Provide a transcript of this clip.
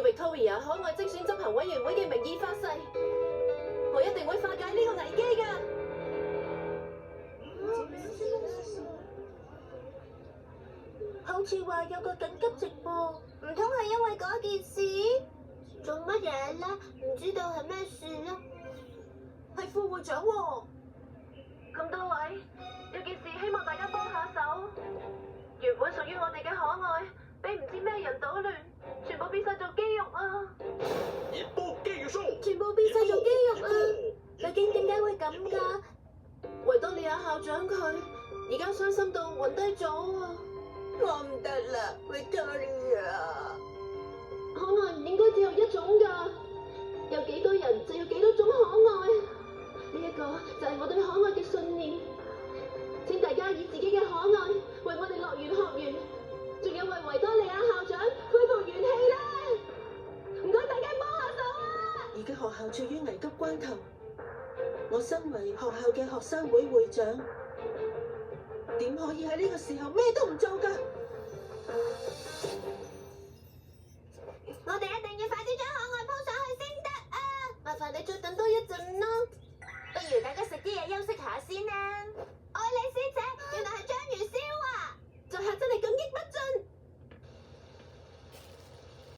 Victoria 可愛精選執行委員會嘅名義發誓，我一定會化解呢個危機㗎。好似話有個緊急直播，唔通係因為嗰件事？做乜嘢咧？唔知道係咩事咧？係副會長喎。咁多位，有件事希望大家幫下手。原本屬於我哋嘅可愛，俾唔知咩人搗亂，全部變晒做肌肉啊！全部變晒做肌肉啊！究竟點解會咁㗎？維多利亞校長佢而家傷心到暈低咗啊！我唔得啦，Victoria。可愛唔應該只有一種㗎，有幾多人就有幾多種可愛。呢一個就係我對可愛嘅信念。請大家以自己嘅可愛為我哋樂園學園，仲有為維多利亞校長恢復元氣啦！唔該大家幫下手啊！而家學校處於危急關頭，我身為學校嘅學生會會長，點可以喺呢個時候咩都唔做㗎？我哋一定要快啲將可愛鋪上去先得啊！麻煩你再等多一陣啦，不如大家食啲嘢休息下先啦。